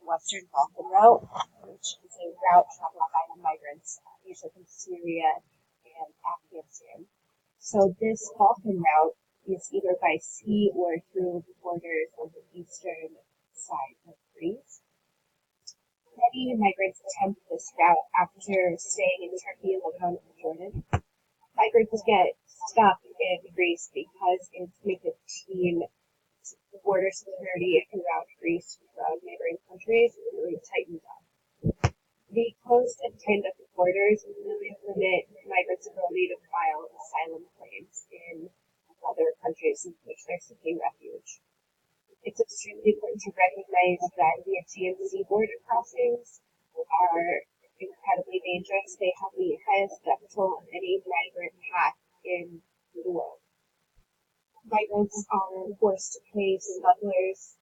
Western Balkan route, which is a route traveled by migrants, usually from Syria and Afghanistan. So this Balkan route is either by sea or through the borders on the eastern side of Greece. Many migrants attempt this route after staying in Turkey, Lebanon, and Jordan. Migrants get stuck in Greece because in 2015, the border security around Greece from neighboring countries really tightened up. The closed and tightened up the borders really limit migrants' ability to file asylum claims in other countries in which they're seeking refuge. It's extremely important to recognize that the Aegean Sea border crossings are incredibly dangerous. They have the highest death toll of any migrant path in the world. Migrants are forced to pay smugglers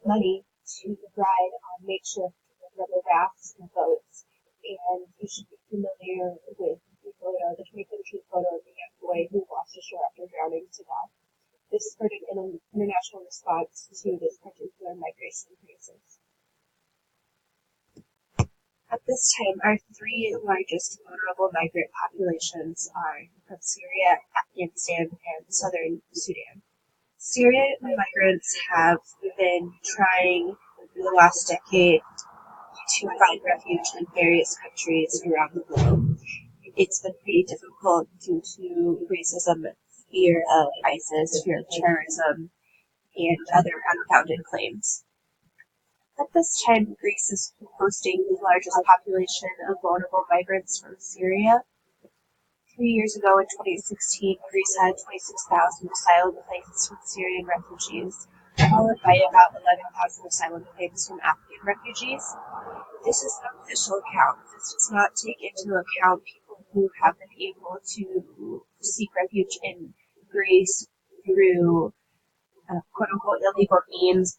money to ride on makeshift rubber rafts and boats. And you should be familiar with the 2017 photo of the young boy who lost ashore after drowning to death. This spurred an international response to this particular migration crisis. At this time, our three largest vulnerable migrant populations are from Syria, Afghanistan, and southern Sudan. Syrian migrants have been trying for the last decade to find refuge in various countries around the globe. It's been pretty difficult due to racism, fear of ISIS, fear of terrorism, and other unfounded claims. At this time, Greece is hosting the largest population of vulnerable migrants from Syria. 3 years ago, in 2016, Greece had 26,000 asylum claims from Syrian refugees, followed by about 11,000 asylum claims from Afghan refugees. This is an official count. This does not take into account people who have been able to seek refuge in Greece through quote-unquote illegal means.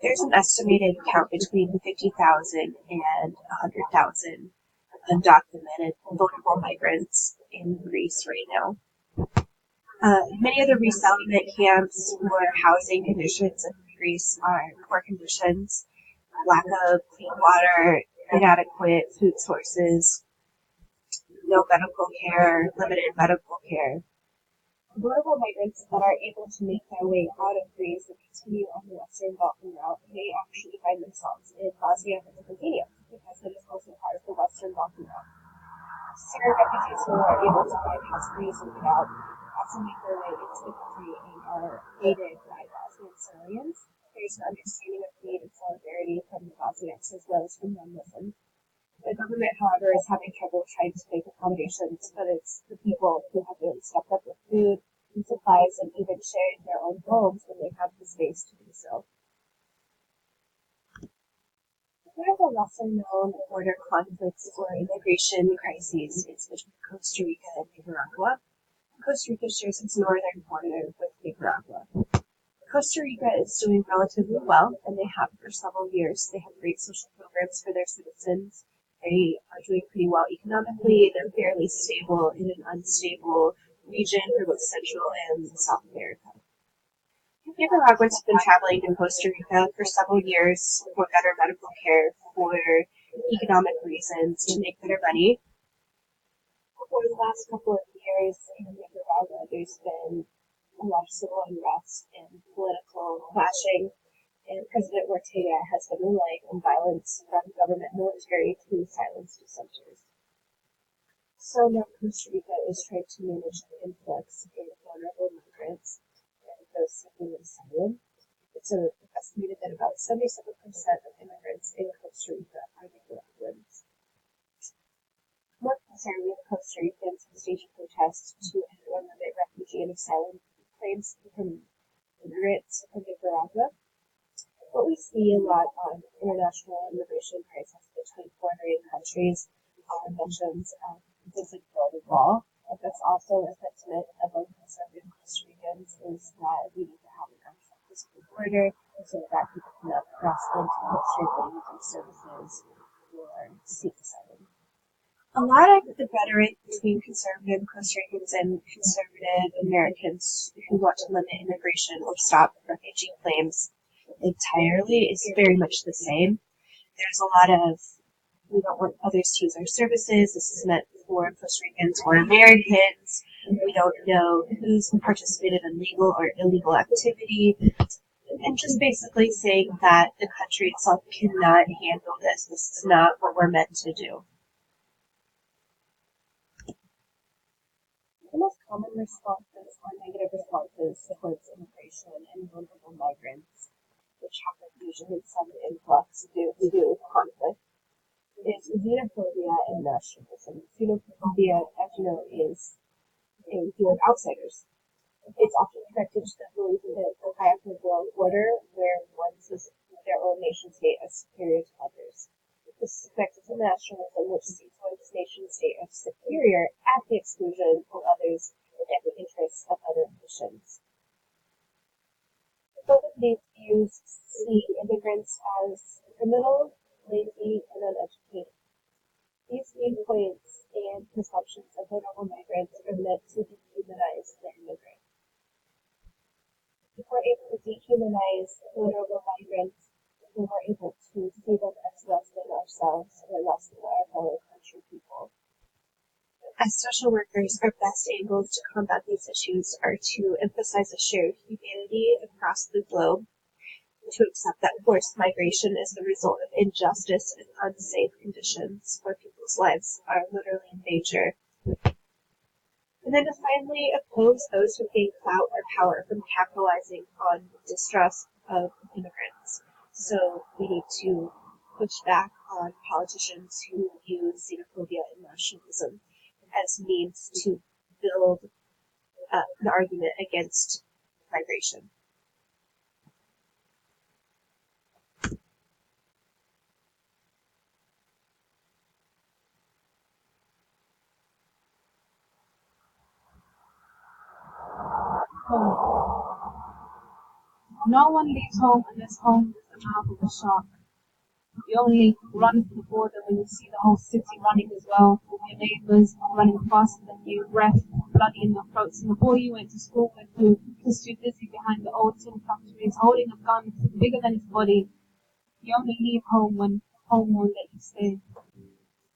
There's an estimated count between 50,000 and 100,000 undocumented vulnerable migrants in Greece right now. Many of the resettlement camps or housing conditions in Greece are poor conditions, lack of clean water, inadequate food sources, no medical care, limited medical care. Vulnerable migrants that are able to make their way out of Greece and continue on the Western Balkan route may actually find themselves in Bosnia and Herzegovina, because it is also part of the Western Balkan route. Syrian refugees who are able to bypass Greece and get out often make their way into the country and are aided by Bosnian civilians. There's an understanding of need and solidarity from the Bosniaks as well as from non-Muslims. The government, however, is having trouble trying to make accommodations, but it's the people who have really stepped up with food and supplies and even sharing their own homes when they have the space to do so. One of the lesser-known border conflicts or immigration crises is between Costa Rica and Nicaragua. Costa Rica shares its northern border with Nicaragua. Costa Rica is doing relatively well, and they have for several years. They have great social programs for their citizens. They are doing pretty well economically. They're fairly stable in an unstable region for both Central and South America. Nicaraguans have been traveling to Costa Rica for several years for better medical care, for economic reasons, to make better money. For the last couple of years in Nicaragua, there's been a lot of civil unrest and political clashing, and President Ortega has been relying on violence from government military to silence dissenters. So now Costa Rica is trying to manage the influx of vulnerable migrants and those seeking asylum. It's estimated that about 77% of immigrants in Costa Rica are Nicaraguans. More concerningly, Costa Ricans have staged protests to end or limit refugee and asylum claims from immigrants from Nicaragua. What we see a lot on international immigration crisis between bordering countries are mentions of visit build a wall. And that's also a sentiment among conservative Costa Ricans, is that we need to have an actual physical border so that people cannot cross into Costa Rica using services or seek asylum. A lot of the rhetoric between conservative Costa Ricans and conservative Americans who want to limit immigration or stop refugee claims entirely is very much the same. There's a lot of, we don't want others to use our services. This is meant for Costa Ricans or Americans. We don't know who's participated in legal or illegal activity. And just basically saying that the country itself cannot handle this. This is not what we're meant to do. The most common responses are negative responses towards immigration and vulnerable migrants, which happen usually in some influx due to conflict, is xenophobia and nationalism. Xenophobia, as you know, is a fear of outsiders. It's often connected to the belief that the hierarchical order where one sees their own nation state as superior to others. This is connected to nationalism, which sees one's nation state as superior at the exclusion of others and the interests of other nations. Both of these views see immigrants as criminal, lazy, and uneducated. These viewpoints and perceptions of vulnerable migrants are meant to dehumanize the immigrant. If we're able to dehumanize vulnerable migrants, then we're able to see them as less than ourselves or less than our fellow country people. As social workers, our best angles to combat these issues are to emphasize a shared humanity across the globe, to accept that forced migration is the result of injustice and unsafe conditions where people's lives are literally in danger. And then to finally oppose those who gain clout or power from capitalizing on the distrust of immigrants. So we need to push back on politicians who use xenophobia and nationalism as means to build an argument against migration. No one leaves home unless home is the mouth of a shark. You only run to the border when you see the whole city running as well, your neighbours running faster than you, breath bloody in their throats, and the boy you went to school with who is too busy behind the old tin factories holding a gun bigger than his body. You only leave home when home won't let you stay.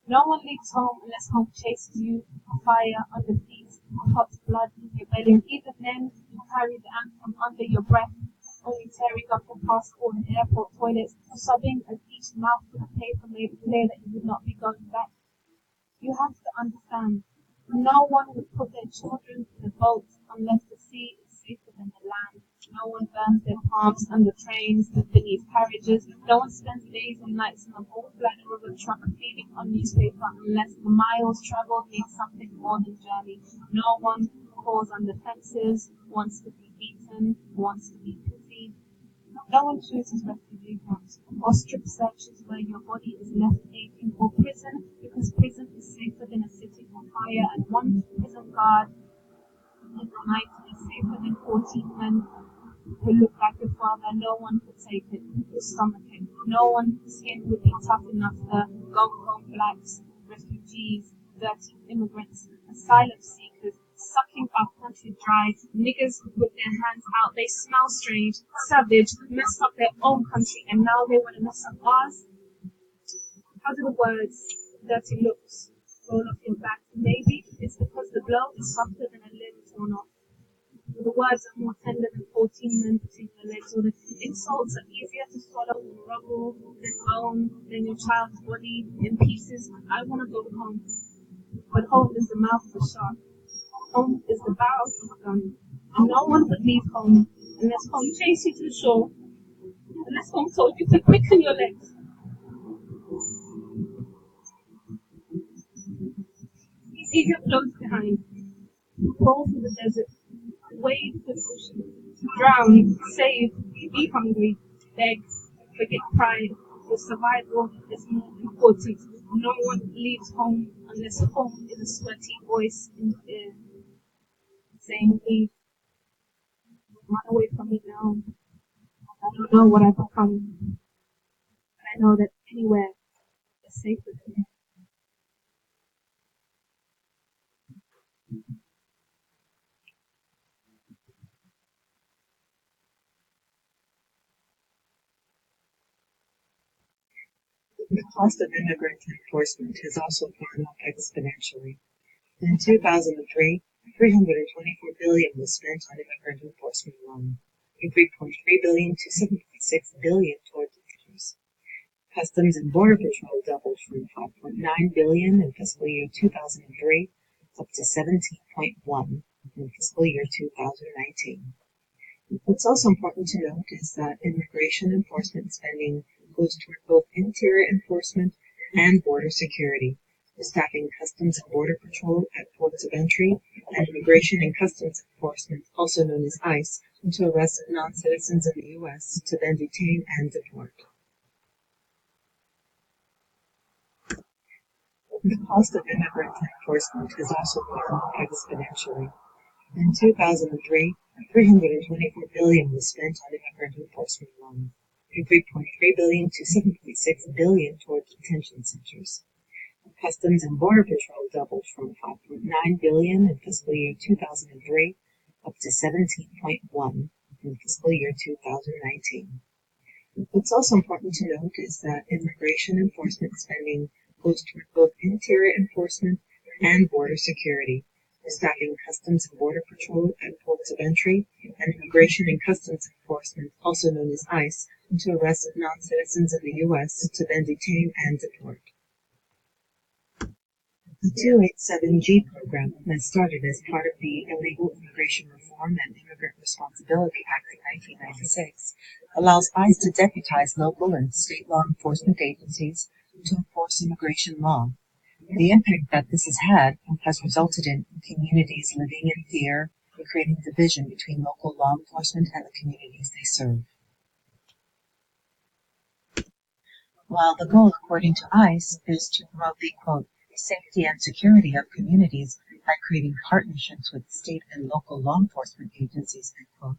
No one leaves home unless home chases you, fire under feet, hot blood in your belly, and even then you carry the anthem under your breath, only tearing up your passport in airport toilets, sobbing as each mouthful of paper made it clear that you would not be going back. You have to understand, no one would put their children in the boat unless the sea is safer than the land. No one burns their palms under trains beneath carriages. No one spends days and nights in a bull-flat river truck feeding on newspaper unless the miles traveled mean something more than journey. No one calls on the fences, wants to be beaten, wants to be pitied. No one chooses refugee camps or strip searches where your body is left aching, or prison because prison is safer than a city on fire, and one prison guard in the night is safer than 14 men who look like your father. No one could take it, could stomach it. No one's skin would be tough enough to go home. Blacks, refugees, dirty immigrants, asylum seekers, sucking our country dry, niggers with their hands out. They smell strange, savage, messed up their own country, and now they want to mess up ours. How do the words dirty looks roll off your back? Maybe it's because the blow is softer than a limb torn off. The words are more tender than 14 men between your legs, or the insults are easier to swallow than rubble, than bone, than your child's body in pieces. I want to go home, but home is the mouth of a shark. Home is the barrel of a gun, and no one would leave home unless home chased you to the shore, unless home told you to quicken your legs. Easier flows behind, crawl through the desert, wade through the ocean, drown, save, be hungry, beg, forget pride. Your survival is more important. No one leaves home unless home is a sweaty voice in the ear saying, leave, run away from me now. I don't know what I've become, but I know that anywhere is safer than here. The cost of immigrant enforcement has also gone up exponentially. In 2003, $324 billion was spent on immigrant enforcement alone, from $3.3 billion to $7.6 billion toward detentors. Customs and Border Patrol doubled from $5.9 billion in fiscal year 2003 up to $17.1 billion in fiscal year 2019. What's also important to note is that immigration enforcement spending goes toward both interior enforcement and border security, staffing Customs and Border Patrol at ports of entry, and Immigration and Customs Enforcement, also known as ICE, to arrest non-citizens in the U.S. to then detain and deport. The cost of immigrant enforcement has also gone up exponentially. In 2003, $324 billion was spent on immigrant enforcement alone, from $3.3 billion to $7.6 billion toward detention centers. Customs and Border Patrol doubled from $5.9 billion in fiscal year 2003 up to $17.1 billion in fiscal year 2019. What's also important to note is that immigration enforcement spending goes toward both interior enforcement and border security, staffing Customs and Border Patrol at ports of entry, and Immigration and Customs Enforcement, also known as ICE, to arrest non-citizens in the U.S. to then detain and deport. The 287G program that started as part of the Illegal Immigration Reform and Immigrant Responsibility Act of 1996 allows ICE to deputize local and state law enforcement agencies to enforce immigration law. The impact that this has had has resulted in communities living in fear and creating division between local law enforcement and the communities they serve. While the goal, according to ICE, is to promote the, quote, safety and security of communities by creating partnerships with state and local law enforcement agencies, end quote,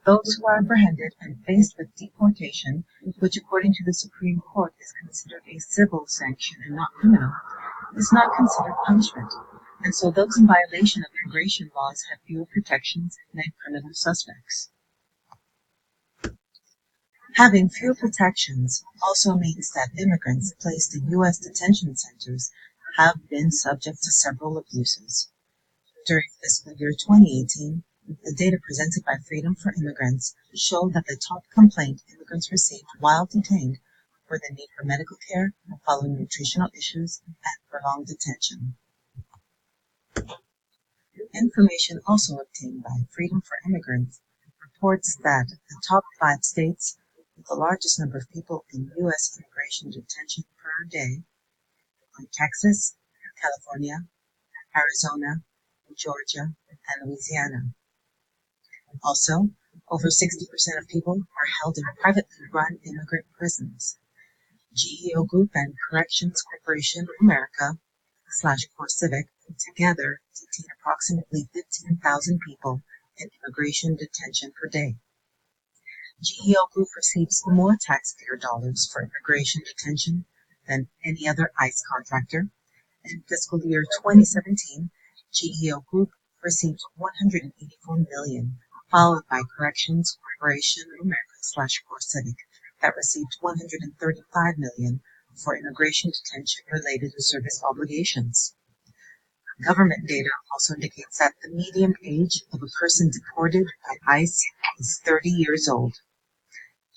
those who are apprehended and faced with deportation, which according to the Supreme Court is considered a civil sanction and not criminal, is not considered punishment, and so those in violation of immigration laws have fewer protections than criminal suspects. Having fewer protections also means that immigrants placed in U.S. detention centers have been subject to several abuses. During fiscal year 2018, the data presented by Freedom for Immigrants showed that the top complaint immigrants received while detained were the need for medical care following nutritional issues and prolonged detention. Information also obtained by Freedom for Immigrants reports that the top 5 states with the largest number of people in U.S. immigration detention per day are Texas, California, Arizona, Georgia, and Louisiana. Also, over 60% of people are held in privately run immigrant prisons. GEO Group and Corrections Corporation of America /CoreCivic together detain approximately 15,000 people in immigration detention per day. GEO Group receives more taxpayer dollars for immigration detention than any other ICE contractor. In fiscal year 2017, GEO Group received $184 million, followed by Corrections Corporation of America /CoreCivic that received $135 million for immigration detention related to service obligations. Government data also indicates that the median age of a person deported by ICE is 30 years old.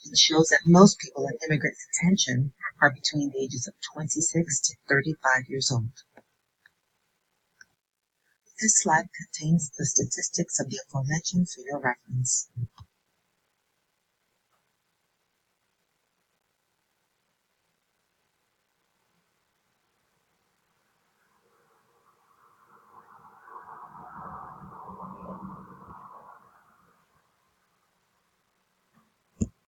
It shows that most people in immigrant detention are between the ages of 26 to 35 years old. This slide contains the statistics of the aforementioned for your reference.